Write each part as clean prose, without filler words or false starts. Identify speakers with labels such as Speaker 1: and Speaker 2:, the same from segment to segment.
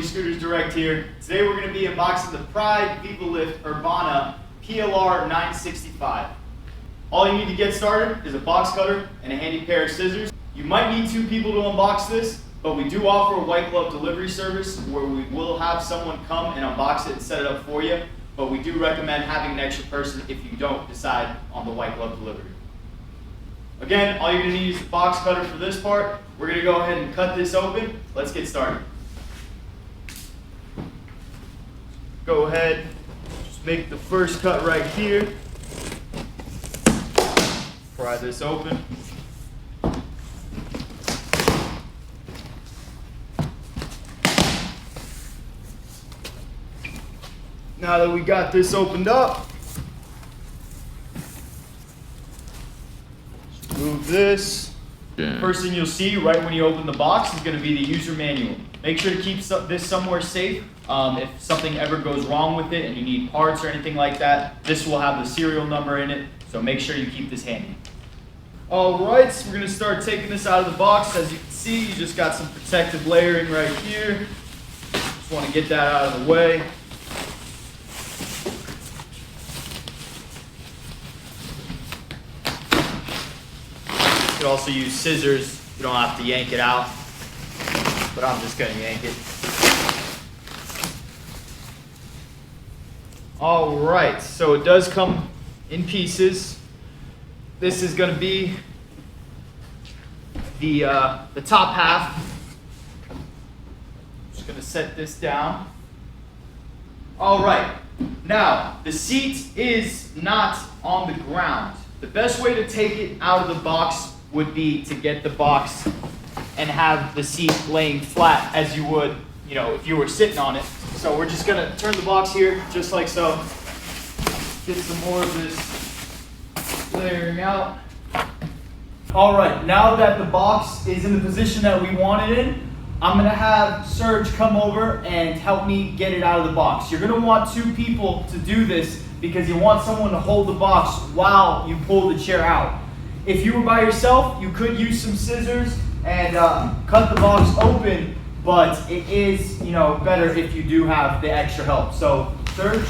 Speaker 1: Mobility Scooters Direct here. Today we're going to be unboxing the Pride Viva-Lift Urbana PLR-965. All you need to get started is a box cutter and a handy pair of scissors. You might need 2 people to unbox this, but we do offer a white glove delivery service where we will have someone come and unbox it and set it up for you, but we do recommend having an extra person if you don't decide on the white glove delivery. Again, all you're going to need is the box cutter for this part. We're going to go ahead and cut this open. Let's get started. Go ahead, just make the first cut right here. Pry this open. Now that we got this opened up, move this. First thing you'll see right when you open the box is going to be the user manual. Make sure to keep this somewhere safe. If something ever goes wrong with it and you need parts or anything like that, this will have the serial number in it, so make sure you keep this handy. Alright, so we're going to start taking this out of the box. As you can see, you just got some protective layering right here. Just want to get that out of the way. You could also use scissors. You don't have to yank it out, but I'm just going to yank it. All right, so it does come in pieces. This is going to be the top half. Just going to set this down. All right, now the seat is not on the ground. The best way to take it out of the box would be to get the box and have the seat laying flat as you would, if you were sitting on it. So we're just gonna turn the box here, just like so. Get some more of this layering out. All right, now that the box is in the position that we want it in, I'm gonna have Serge come over and help me get it out of the box. You're gonna want 2 people to do this because you want someone to hold the box while you pull the chair out. If you were by yourself, you could use some scissors and cut the box open, but it is, better if you do have the extra help. So, Serge.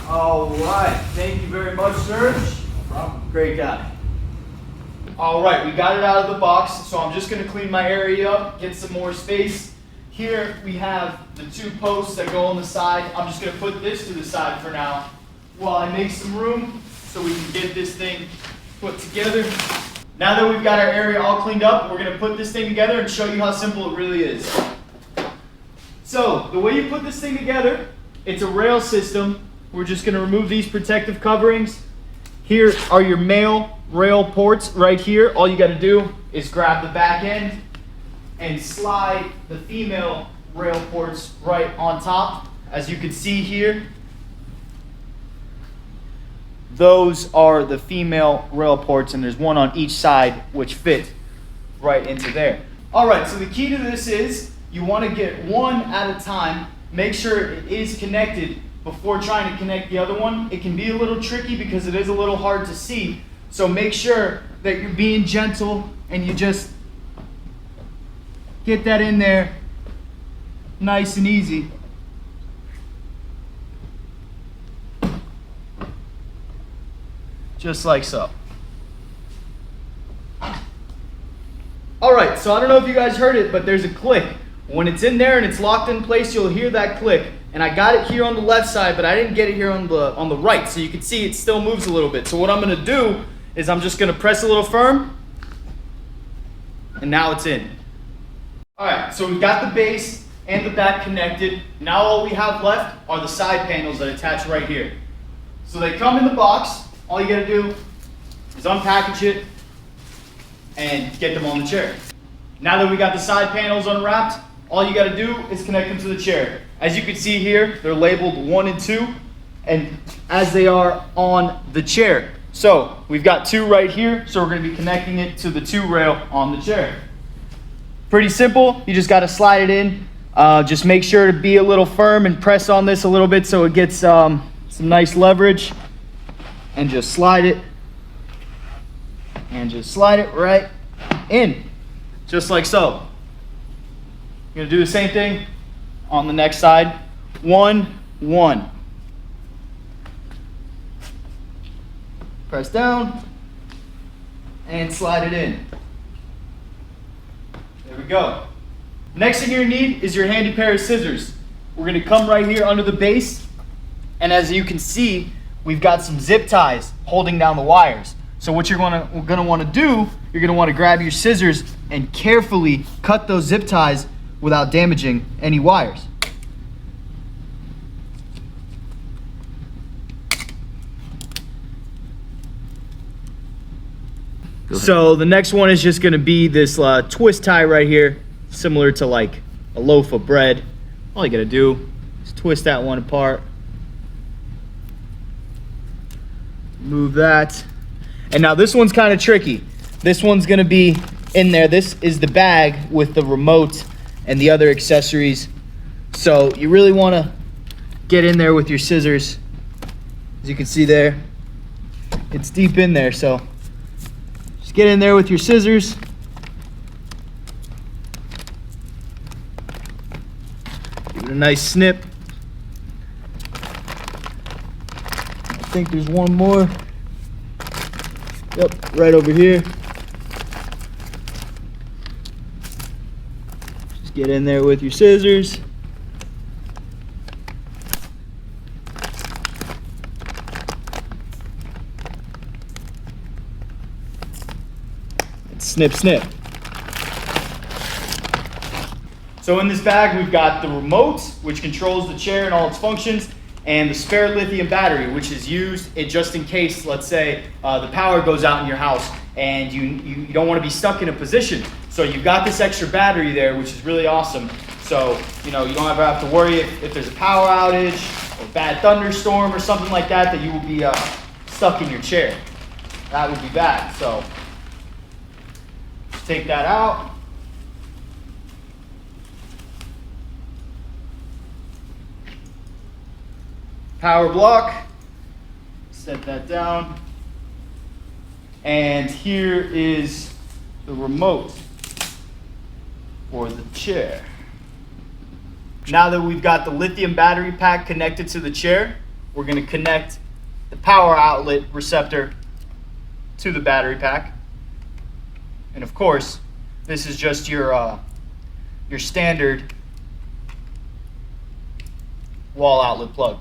Speaker 1: All right, thank you very much, Serge. No problem. Great guy. All right, we got it out of the box, so I'm just gonna clean my area up, get some more space. Here we have the 2 posts that go on the side. I'm just gonna put this to the side for now while I make some room so we can get this thing put together. Now that we've got our area all cleaned up, we're gonna put this thing together and show you how simple it really is. So, the way you put this thing together, it's a rail system. We're just gonna remove these protective coverings. Here are your male rail ports right here. All you gotta do is grab the back end and slide the female rail ports right on top. As you can see here, those are the female rail ports, and there's one on each side which fit right into there. All right, so the key to this is you wanna get one at a time. Make sure it is connected before trying to connect the other one. It can be a little tricky because it is a little hard to see. So make sure that you're being gentle and you just get that in there nice and easy. Just like so. All right, so I don't know if you guys heard it, but there's a click. When it's in there and it's locked in place, you'll hear that click. And I got it here on the left side, but I didn't get it here on the right. So you can see it still moves a little bit. So what I'm gonna do is I'm just gonna press a little firm, and now it's in. All right, so we've got the base and the back connected. Now all we have left are the side panels that attach right here. So they come in the box. All you gotta do is unpackage it and get them on the chair. Now that we got the side panels unwrapped, all you gotta do is connect them to the chair. As you can see here, they're labeled 1 and 2, and as they are on the chair. So we've got 2 right here, so we're gonna be connecting it to the 2 rail on the chair. Pretty simple, you just gotta slide it in. Just make sure to be a little firm and press on this a little bit so it gets some nice leverage, and just slide it, and just slide it right in, just like so. You're gonna do the same thing on the next side. 1, 1. Press down and slide it in. There we go. Next thing you're gonna need is your handy pair of scissors. We're gonna come right here under the base, and as you can see, we've got some zip ties holding down the wires. So what you're gonna wanna do, you're gonna wanna grab your scissors and carefully cut those zip ties without damaging any wires. So the next one is just gonna be this twist tie right here, similar to like a loaf of bread. All you gotta do is twist that one apart. Move that. And now this one's kind of tricky. This one's gonna be in there. This is the bag with the remote and the other accessories. So you really wanna get in there with your scissors. As you can see there, it's deep in there, so just get in there with your scissors. Give it a nice snip. I think there's one more. Yep, right over here. Just get in there with your scissors. And snip, snip. So in this bag, we've got the remote, which controls the chair and all its functions, and the spare lithium battery, which is used just in case, let's say, the power goes out in your house and you don't want to be stuck in a position. So you've got this extra battery there, which is really awesome. So, you don't ever have to worry if there's a power outage or a bad thunderstorm or something like that, that you will be stuck in your chair. That would be bad. So just take that out. Power block, set that down, and here is the remote for the chair. Now that we've got the lithium battery pack connected to the chair, we're going to connect the power outlet receptor to the battery pack. And of course, this is just your standard wall outlet plug.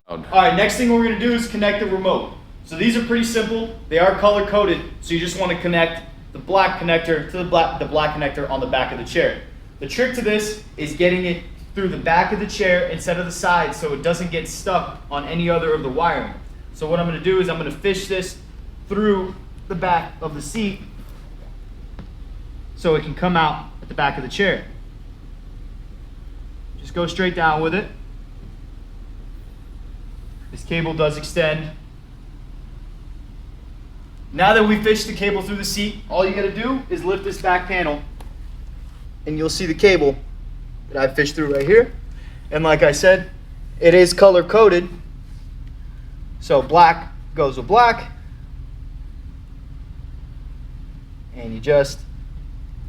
Speaker 1: All right, next thing we're going to do is connect the remote. So these are pretty simple. They are color coded, so you just want to connect the black connector to the black connector on the back of the chair. The trick to this is getting it through the back of the chair instead of the side, so it doesn't get stuck on any other of the wiring. So what I'm going to do is I'm going to fish this through the back of the seat so it can come out at the back of the chair. Just go straight down with it. This cable does extend. Now that we fished the cable through the seat, all you gotta do is lift this back panel and you'll see the cable that I fished through right here. And like I said, it is color coded. So black goes with black. And you just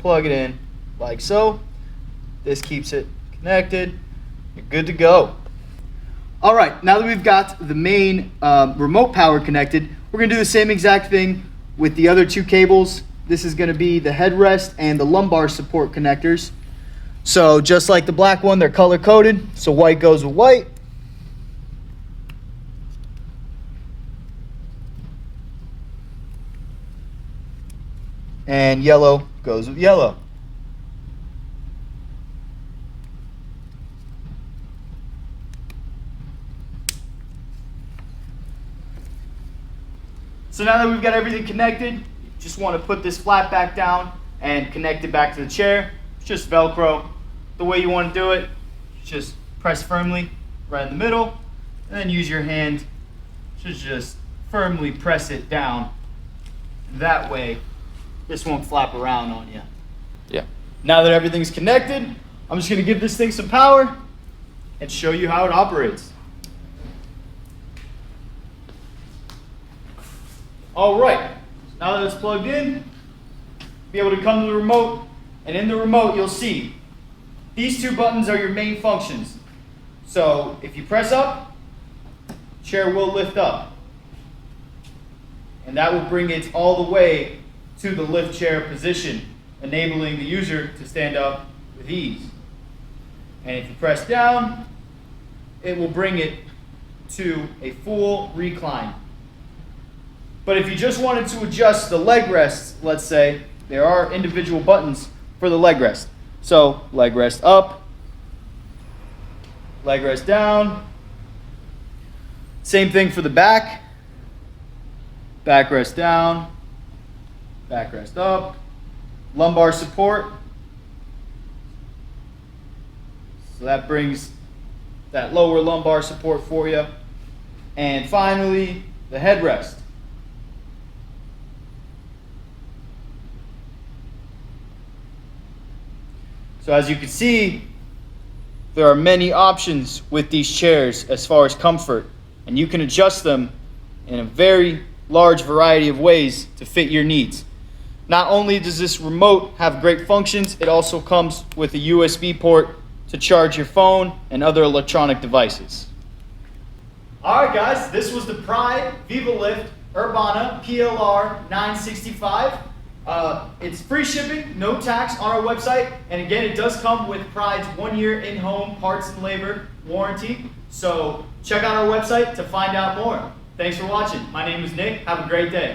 Speaker 1: plug it in like so. This keeps it connected. You're good to go. All right, now that we've got the main remote power connected, we're gonna do the same exact thing with the other two cables. This is gonna be the headrest and the lumbar support connectors. So just like the black one, they're color coded. So white goes with white. And yellow goes with yellow. So now that we've got everything connected, you just want to put this flat back down and connect it back to the chair. It's just Velcro. The way you want to do it, just press firmly right in the middle, and then use your hand to just firmly press it down. That way, this won't flap around on you.
Speaker 2: Yeah.
Speaker 1: Now that everything's connected, I'm just going to give this thing some power and show you how it operates. All right, now that it's plugged in, be able to come to the remote, and in the remote you'll see these two buttons are your main functions. So if you press up, chair will lift up. And that will bring it all the way to the lift chair position, enabling the user to stand up with ease. And if you press down, it will bring it to a full recline. But if you just wanted to adjust the leg rest, let's say, there are individual buttons for the leg rest. So leg rest up, leg rest down. Same thing for the back. Back rest down, back rest up. Lumbar support. So that brings that lower lumbar support for you. And finally, the headrest. So as you can see, there are many options with these chairs as far as comfort, and you can adjust them in a very large variety of ways to fit your needs. Not only does this remote have great functions, it also comes with a USB port to charge your phone and other electronic devices. All right, guys, this was the Pride Viva-Lift Urbana PLR-965. It's free shipping, no tax on our website, and again, it does come with Pride's 1-year in-home parts and labor warranty. So check out our website to find out more. Thanks for watching. My name is Nick. Have a great day.